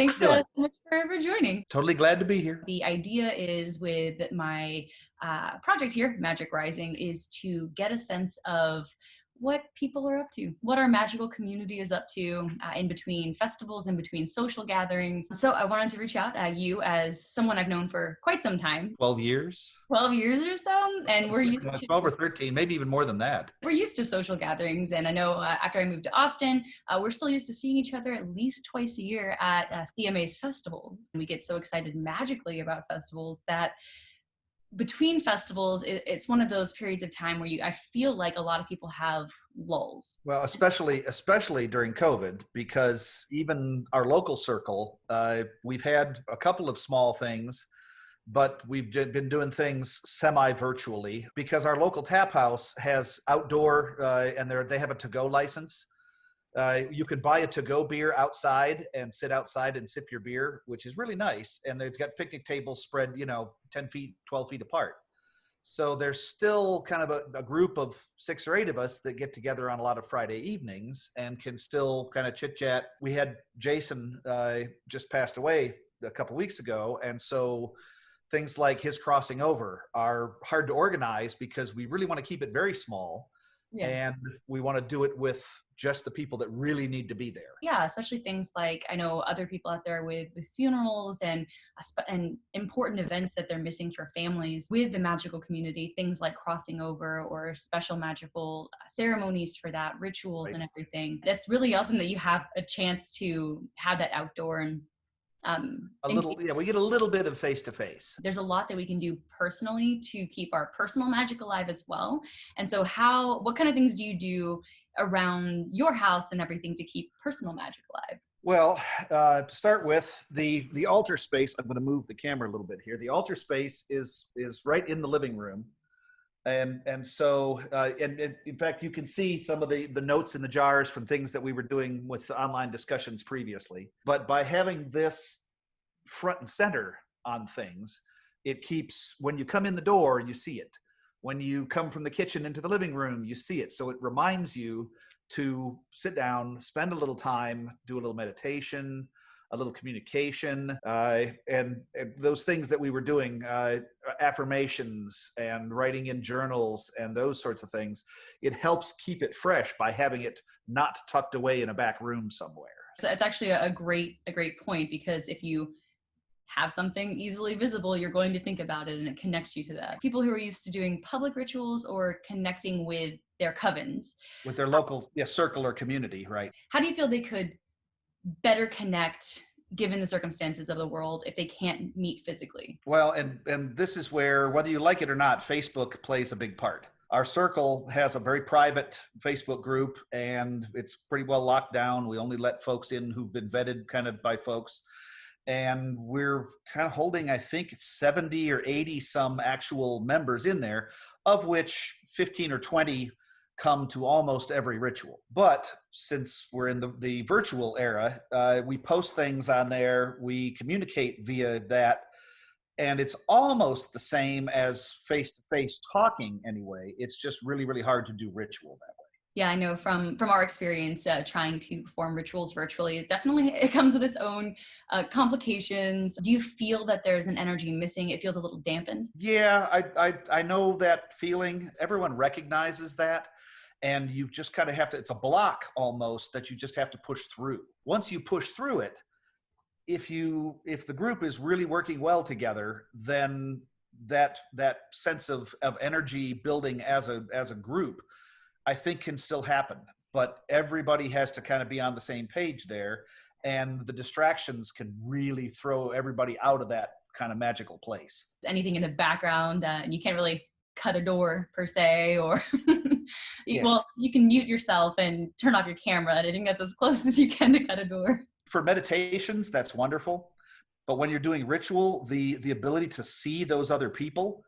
Thanks so much for joining. Totally glad to be here. The idea is with my project here, Magic Rising, is to get a sense of what people are up to, what our magical community is up to in between festivals, in between social gatherings. So I wanted to reach out at you as someone I've known for quite some time. 12 years. 12 years or so. And we're used to 12 or 13, maybe even more than that. We're used to social gatherings. And I know after I moved to Austin, we're still used to seeing each other at least twice a year at CMA's festivals. And we get so excited magically about festivals that between festivals, it's one of those periods of time where I feel like a lot of people have lulls. Well, especially during COVID, because even our local circle, we've had a couple of small things, but we've been doing things semi-virtually because our local tap house has outdoor, and they have a to-go license. You could buy a to-go beer outside and sit outside and sip your beer, which is really nice. And they've got picnic tables spread, 10 feet, 12 feet apart. So there's still kind of a group of 6 or 8 of us that get together on a lot of Friday evenings and can still kind of chit chat. We had Jason just passed away a couple weeks ago. And so things like his crossing over are hard to organize because we really want to keep it very small. Yeah. And we want to do it with just the people that really need to be there. Yeah, especially things like, I know other people out there with funerals and important events that they're missing for families with the magical community, things like crossing over or special magical ceremonies for that, rituals and everything. That's really awesome that you have a chance to have that outdoor and we get a little bit of face-to-face. There's a lot that we can do personally to keep our personal magic alive as well. And so what kind of things do you do around your house and everything to keep personal magic alive? Well, to start with, the altar space, I'm going to move the camera a little bit here. The altar space is right in the living room. And so, in fact, you can see some of the notes in the jars from things that we were doing with online discussions previously. But by having this front and center on things, it keeps, when you come in the door, you see it. When you come from the kitchen into the living room, you see it. So it reminds you to sit down, spend a little time, do a little meditation, a little communication, and those things that we were doing, affirmations and writing in journals and those sorts of things. It helps keep it fresh by having it not tucked away in a back room somewhere. So it's actually a great point, because if you have something easily visible, you're going to think about it and it connects you to that. People who are used to doing public rituals or connecting with their covens. With their local circle or community, right? How do you feel they could better connect given the circumstances of the world if they can't meet physically? Well, and this is where, whether you like it or not, Facebook plays a big part. Our circle has a very private Facebook group and it's pretty well locked down. We only let folks in who've been vetted kind of by folks. And we're kind of holding, I think it's 70 or 80 some actual members in there, of which 15 or 20 come to almost every ritual. But since we're in the virtual era, we post things on there, we communicate via that, and it's almost the same as face-to-face talking anyway. It's just really, really hard to do ritual that way. Yeah, I know from our experience trying to perform rituals virtually, it comes with its own complications. Do you feel that there's an energy missing? It feels a little dampened? Yeah, I know that feeling. Everyone recognizes that. And you just kind of have to, it's a block almost that you just have to push through. Once you push through it, if the group is really working well together, then that sense of energy building as a group, I think can still happen. But everybody has to kind of be on the same page there. And the distractions can really throw everybody out of that kind of magical place. Anything in the background, and you can't really cut a door per se, or Yes. Well, you can mute yourself and turn off your camera. And I think that's as close as you can to cut a door. For meditations, that's wonderful. But when you're doing ritual, the ability to see those other people,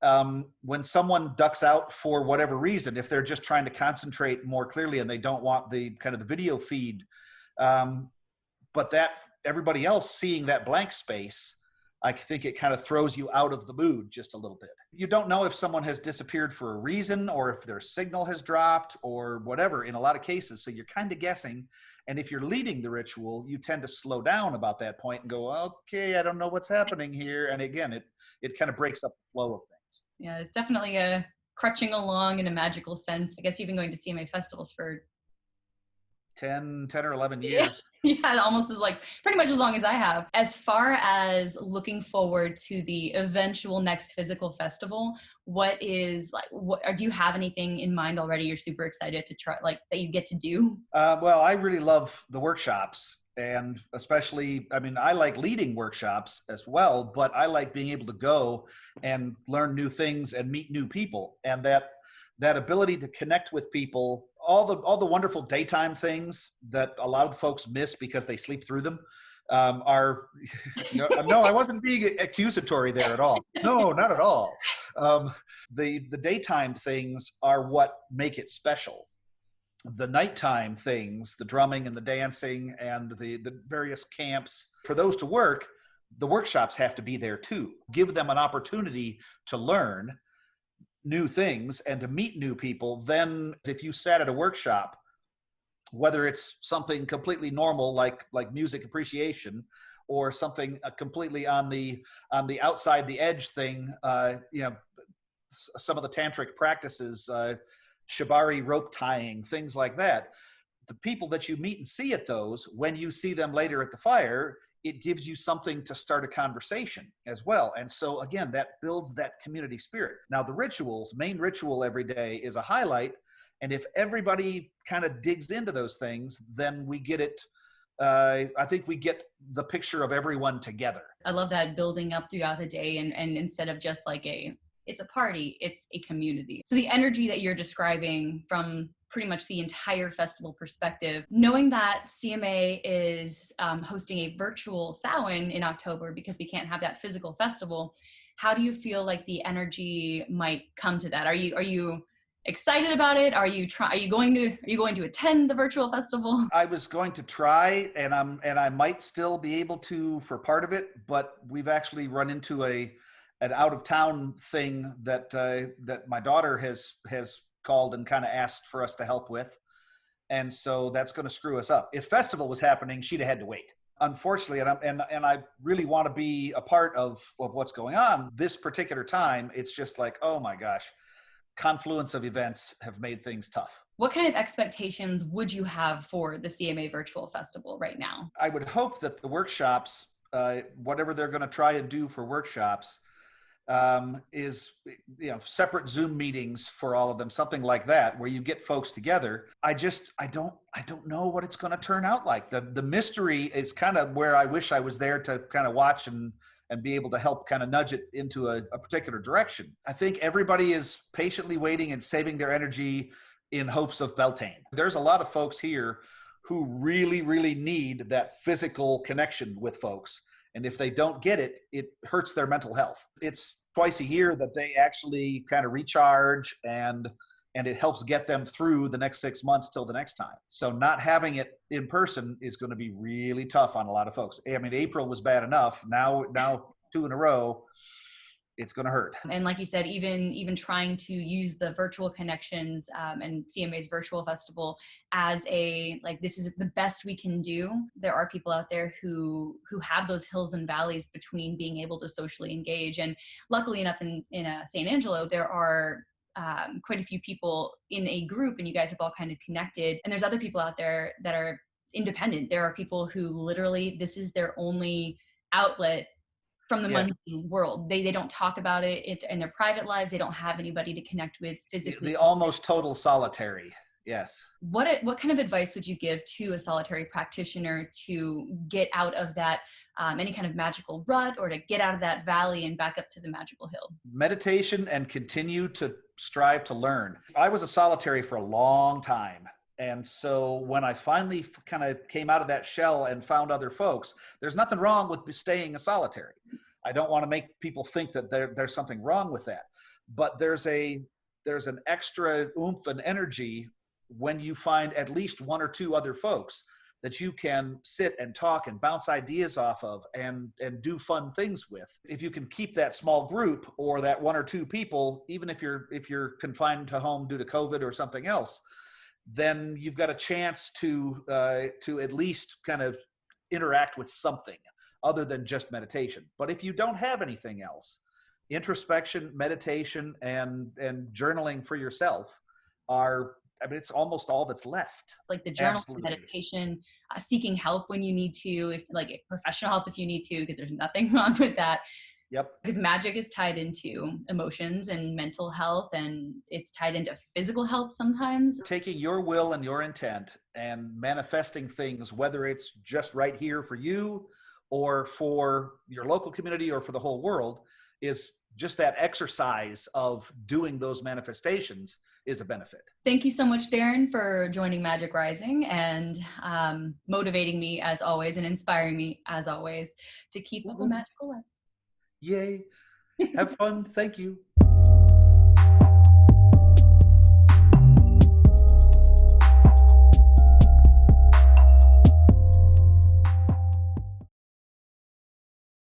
when someone ducks out for whatever reason, if they're just trying to concentrate more clearly and they don't want the kind of the video feed, but that everybody else seeing that blank space I think it kind of throws you out of the mood just a little bit. You don't know if someone has disappeared for a reason or if their signal has dropped or whatever in a lot of cases. So you're kind of guessing. And if you're leading the ritual, you tend to slow down about that point and go, okay, I don't know what's happening here. And again, it kind of breaks up the flow of things. Yeah, it's definitely a crutching along in a magical sense. I guess you've been going to CMA festivals for 10 or 11 yeah, years. yeah, almost as like pretty much as long as I have. As far as looking forward to the eventual next physical festival, what is like, what, or do you have anything in mind already you're super excited to try, like that you get to do? Well, I really love the workshops. And especially, I mean, I like leading workshops as well, but I like being able to go and learn new things and meet new people. And that ability to connect with people, all the wonderful daytime things that a lot of folks miss because they sleep through them, are no, I wasn't being accusatory there at all. No, not at all. The daytime things are what make it special. The nighttime things, the drumming and the dancing and the various camps, for those to work, the workshops have to be there too. Give them an opportunity to learn new things and to meet new people. Then if you sat at a workshop, whether it's something completely normal like music appreciation or something completely on the outside the edge thing, some of the tantric practices, shibari rope tying, things like that, the people that you meet and see at those, when you see them later at the fire, it gives you something to start a conversation as well. And so again, that builds that community spirit. Now the rituals, main ritual every day is a highlight. And if everybody kind of digs into those things, then we get it. I think we get the picture of everyone together. I love that building up throughout the day and instead of just like it's a party, it's a community. So the energy that you're describing from pretty much the entire festival perspective, knowing that CMA is hosting a virtual Samhain in October because we can't have that physical festival, how do you feel like the energy might come to that? Are you excited about it? Are you going to attend the virtual festival? I was going to try, and I might still be able to for part of it, but we've actually run into an out of town thing that my daughter has called and kind of asked for us to help with. And so that's going to screw us up. If festival was happening, she'd have had to wait. Unfortunately, and I really want to be a part of what's going on this particular time. It's just like, oh my gosh, confluence of events have made things tough. What kind of expectations would you have for the CMA Virtual Festival right now? I would hope that the workshops, whatever they're going to try and do for workshops, is separate Zoom meetings for all of them, something like that, where you get folks together. I don't know what it's going to turn out like. The mystery is kind of where I wish I was there to kind of watch and be able to help kind of nudge it into a particular direction. I think everybody is patiently waiting and saving their energy in hopes of Beltane. There's a lot of folks here who really, really need that physical connection with folks. And if they don't get it, it hurts their mental health. It's twice a year that they actually kind of recharge and it helps get them through the next 6 months till the next time. So not having it in person is going to be really tough on a lot of folks. I mean, April was bad enough. Now 2 in a row, it's going to hurt. And like you said, even trying to use the virtual connections and CMA's virtual festival as this is the best we can do. There are people out there who have those hills and valleys between being able to socially engage. And luckily enough in San Angelo, there are quite a few people in a group, and you guys have all kind of connected. And there's other people out there that are independent. There are people who literally, this is their only outlet from the mundane world. They don't talk about it in their private lives. They don't have anybody to connect with physically. The almost total solitary. Yes. What kind of advice would you give to a solitary practitioner to get out of that any kind of magical rut, or to get out of that valley and back up to the magical hill? Meditation and continue to strive to learn. I was a solitary for a long time. And so when I finally kind of came out of that shell and found other folks, there's nothing wrong with staying a solitary. I don't want to make people think that there's something wrong with that. But there's an extra oomph and energy when you find at least 1 or 2 other folks that you can sit and talk and bounce ideas off of and do fun things with. If you can keep that small group or that one or two people, even if you're confined to home due to COVID or something else, then you've got a chance to at least kind of interact with something other than just meditation. But if you don't have anything else, introspection, meditation, and journaling for yourself are, I mean, it's almost all that's left. It's like the journal, Absolutely. meditation, seeking help when you need to, if like professional help if you need to, because there's nothing wrong with that. Yep. Because magic is tied into emotions and mental health, and it's tied into physical health sometimes. Taking your will and your intent and manifesting things, whether it's just right here for you or for your local community or for the whole world, is just that exercise of doing those manifestations is a benefit. Thank you so much, Darren, for joining Magic Rising and motivating me as always and inspiring me as always to keep up a magical life. Yay. Have fun. Thank you.